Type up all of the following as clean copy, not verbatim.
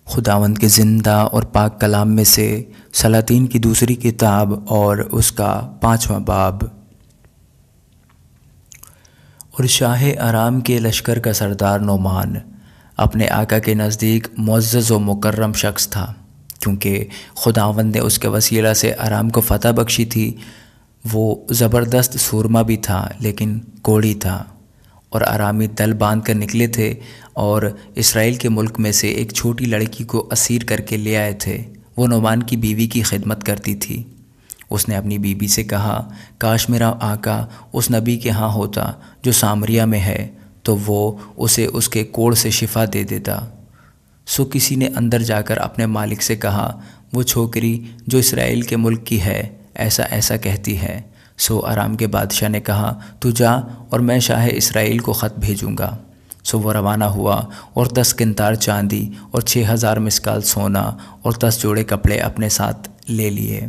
خداوند کے زندہ اور پاک کلام میں سے سلاطین کی دوسری کتاب اور اس کا 5واں باب۔ اور شاہ ارام کے لشکر کا سردار نعمان اپنے آقا کے نزدیک معزز و مکرم شخص تھا، کیونکہ خداوند نے اس کے وسیلہ سے ارام کو فتح بخشی تھی۔ وہ زبردست سورما بھی تھا لیکن کوڑی تھا، اور ارامی دل باندھ کر نکلے تھے اور اسرائیل کے ملک میں سے ایک چھوٹی لڑکی کو اسیر کر کے لے آئے تھے۔ وہ نعمان کی بیوی کی خدمت کرتی تھی۔ اس نے اپنی بیوی سے کہا، کاش میرا آقا اس نبی کے ہاں ہوتا جو سامریہ میں ہے، تو وہ اسے اس کے کوڑ سے شفا دے دیتا۔ سو کسی نے اندر جا کر اپنے مالک سے کہا، وہ چھوکری جو اسرائیل کے ملک کی ہے ایسا ایسا کہتی ہے۔ سو ارام کے بادشاہ نے کہا، تو جا اور میں شاہ اسرائیل کو خط بھیجوں گا۔ سو وہ روانہ ہوا اور 10 قنطار چاندی اور 6000 مسکال سونا اور 10 جوڑے کپڑے اپنے ساتھ لے لیے،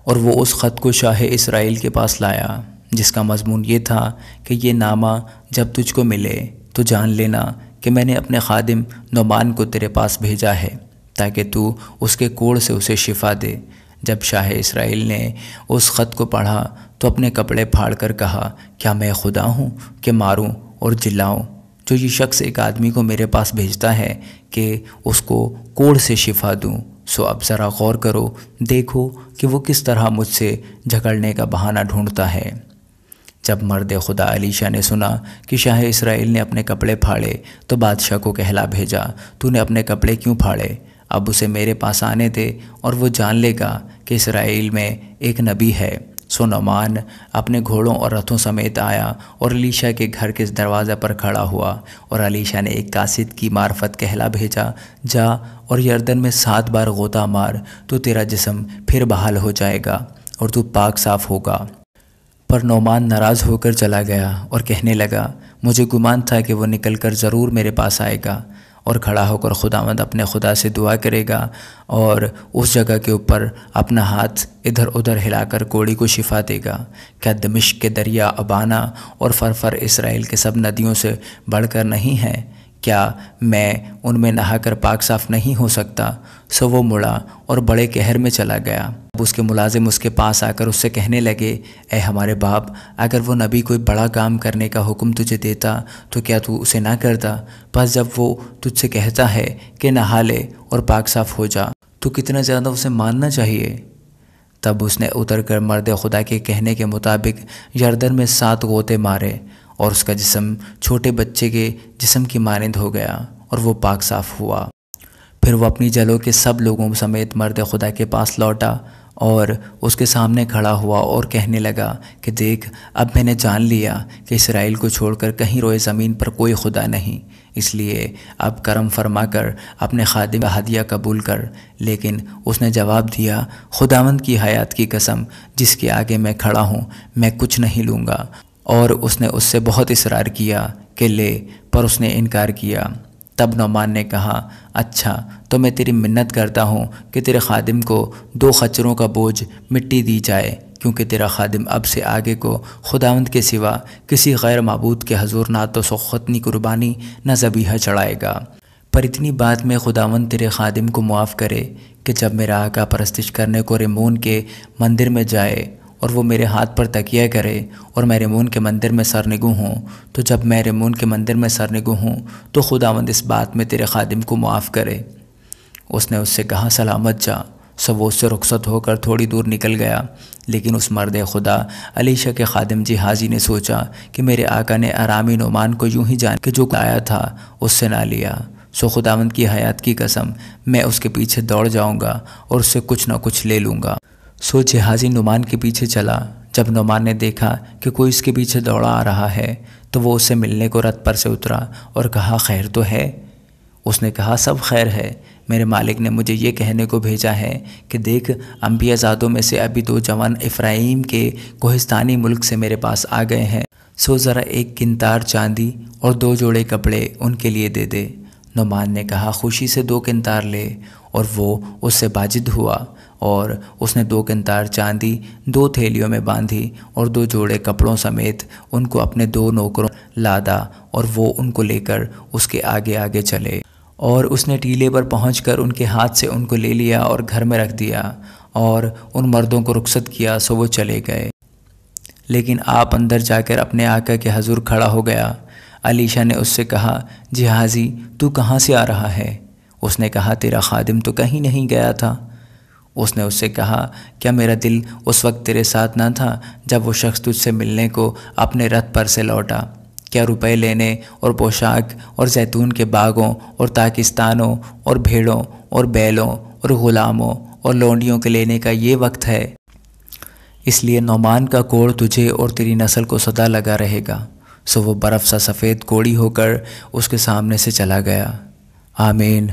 اور وہ اس خط کو شاہ اسرائیل کے پاس لایا، جس کا مضمون یہ تھا کہ یہ نامہ جب تجھ کو ملے تو جان لینا کہ میں نے اپنے خادم نعمان کو تیرے پاس بھیجا ہے تاکہ تو اس کے کوڑ سے اسے شفا دے۔ جب شاہ اسرائیل نے اس خط کو پڑھا تو اپنے کپڑے پھاڑ کر کہا، کیا میں خدا ہوں کہ ماروں اور جلاؤں؟ جو یہ شخص ایک آدمی کو میرے پاس بھیجتا ہے کہ اس کو کوڑ سے شفا دوں۔ سو اب ذرا غور کرو، دیکھو کہ وہ کس طرح مجھ سے جھگڑنے کا بہانہ ڈھونڈتا ہے۔ جب مرد خدا الیشا نے سنا کہ شاہ اسرائیل نے اپنے کپڑے پھاڑے تو بادشاہ کو کہلا بھیجا، تو نے اپنے کپڑے کیوں پھاڑے؟ اب اسے میرے پاس آنے دے اور وہ جان لے گا کہ اسرائیل میں ایک نبی ہے۔ سو نعمان اپنے گھوڑوں اور رتھوں سمیت آیا اور الیشا کے گھر کے دروازے پر کھڑا ہوا، اور الیشا نے ایک قاصد کی معرفت کہلا بھیجا، جا اور یردن میں 7 بار غوطہ مار تو تیرا جسم پھر بحال ہو جائے گا اور تو پاک صاف ہوگا۔ پر نعمان ناراض ہو کر چلا گیا اور کہنے لگا، مجھے گمان تھا کہ وہ نکل کر ضرور میرے پاس آئے گا اور کھڑا ہو کر خداوند اپنے خدا سے دعا کرے گا اور اس جگہ کے اوپر اپنا ہاتھ ادھر ادھر ہلا کر کوڑی کو شفا دے گا۔ کیا دمشق کے دریا ابانا اور فرفر اسرائیل کے سب ندیوں سے بڑھ کر نہیں ہیں؟ کیا میں ان میں نہا کر پاک صاف نہیں ہو سکتا؟ سو وہ مڑا اور بڑے قہر میں چلا گیا۔ اب اس کے ملازم اس کے پاس آ کر اس سے کہنے لگے، اے ہمارے باپ، اگر وہ نبی کوئی بڑا کام کرنے کا حکم تجھے دیتا تو کیا تو اسے نہ کرتا؟ پس جب وہ تجھ سے کہتا ہے کہ نہا لے اور پاک صاف ہو جا تو کتنا زیادہ اسے ماننا چاہیے۔ تب اس نے اتر کر مرد خدا کے کہنے کے مطابق یردن میں 7 غوطے مارے، اور اس کا جسم چھوٹے بچے کے جسم کی مانند ہو گیا اور وہ پاک صاف ہوا۔ پھر وہ اپنی جلوں کے سب لوگوں سمیت مرد خدا کے پاس لوٹا اور اس کے سامنے کھڑا ہوا اور کہنے لگا کہ دیکھ، اب میں نے جان لیا کہ اسرائیل کو چھوڑ کر کہیں روئے زمین پر کوئی خدا نہیں، اس لیے اب کرم فرما کر اپنے خادم کا ہدیہ قبول کر۔ لیکن اس نے جواب دیا، خداوند کی حیات کی قسم جس کے آگے میں کھڑا ہوں، میں کچھ نہیں لوں گا۔ اور اس نے اس سے بہت اصرار کیا کہ لے، پر اس نے انکار کیا۔ تب نعمان نے کہا، اچھا تو میں تیری منت کرتا ہوں کہ تیرے خادم کو 2 خچروں کا بوجھ مٹی دی جائے، کیونکہ تیرا خادم اب سے آگے کو خداوند کے سوا کسی غیر معبود کے حضور نہ تو سوختنی قربانی نہ ذبیحہ چڑھائے گا۔ پر اتنی بات میں خداوند تیرے خادم کو معاف کرے کہ جب میرا آقا پرستش کرنے کو ریمون کے مندر میں جائے اور وہ میرے ہاتھ پر تکیہ کرے اور میں ریمون کے مندر میں سرنگوں ہوں، تو جب میں ریمون کے مندر میں سرنگوں ہوں تو خداوند اس بات میں تیرے خادم کو معاف کرے۔ اس نے اس سے کہا، سلامت جا۔ سو وہ اس سے رخصت ہو کر تھوڑی دور نکل گیا۔ لیکن اس مرد خدا الیشا کے خادم جہازی نے سوچا کہ میرے آقا نے ارامی نعمان کو یوں ہی جان کہ جو آیا تھا اس سے نہ لیا۔ سو خداوند کی حیات کی قسم میں اس کے پیچھے دوڑ جاؤں گا اور اس سے کچھ نہ کچھ لے لوں گا۔ سو جہازی نعمان کے پیچھے چلا۔ جب نعمان نے دیکھا کہ کوئی اس کے پیچھے دوڑا آ رہا ہے تو وہ اس سے ملنے کو رتھ پر سے اترا اور کہا، خیر تو ہے؟ اس نے کہا، سب خیر ہے۔ میرے مالک نے مجھے یہ کہنے کو بھیجا ہے کہ دیکھ، انبیاء زادوں میں سے ابھی 2 جوان افرائیم کے کوہستانی ملک سے میرے پاس آ گئے ہیں، سو ذرا 1 قنطار چاندی اور 2 جوڑے کپڑے ان کے لیے دے دے۔ نعمان نے کہا، خوشی سے 2 قنطار لے، اور وہ اس سے باجد ہوا، اور اس نے 2 قنطار چاندی 2 تھیلیوں میں باندھی اور 2 جوڑے کپڑوں سمیت ان کو اپنے 2 نوکروں لادا، اور وہ ان کو لے کر اس کے آگے آگے چلے۔ اور اس نے ٹیلے پر پہنچ کر ان کے ہاتھ سے ان کو لے لیا اور گھر میں رکھ دیا اور ان مردوں کو رخصت کیا، سو وہ چلے گئے۔ لیکن آپ اندر جا کر اپنے آقا کے حضور کھڑا ہو گیا۔ علیشہ نے اس سے کہا، جہازی تو کہاں سے آ رہا ہے؟ اس نے کہا، تیرا خادم تو کہیں نہیں گیا تھا۔ اس نے اس سے کہا، کیا میرا دل اس وقت تیرے ساتھ نہ تھا جب وہ شخص تجھ سے ملنے کو اپنے رتھ پر سے لوٹا؟ کیا روپے لینے اور پوشاک اور زیتون کے باغوں اور تاکستانوں اور بھیڑوں اور بیلوں اور غلاموں اور لونڈیوں کے لینے کا یہ وقت ہے؟ اس لیے نعمان کا کوڑ تجھے اور تیری نسل کو سدا لگا رہے گا۔ سو وہ برف سا سفید کوڑی ہو کر اس کے سامنے سے چلا گیا۔ آمین۔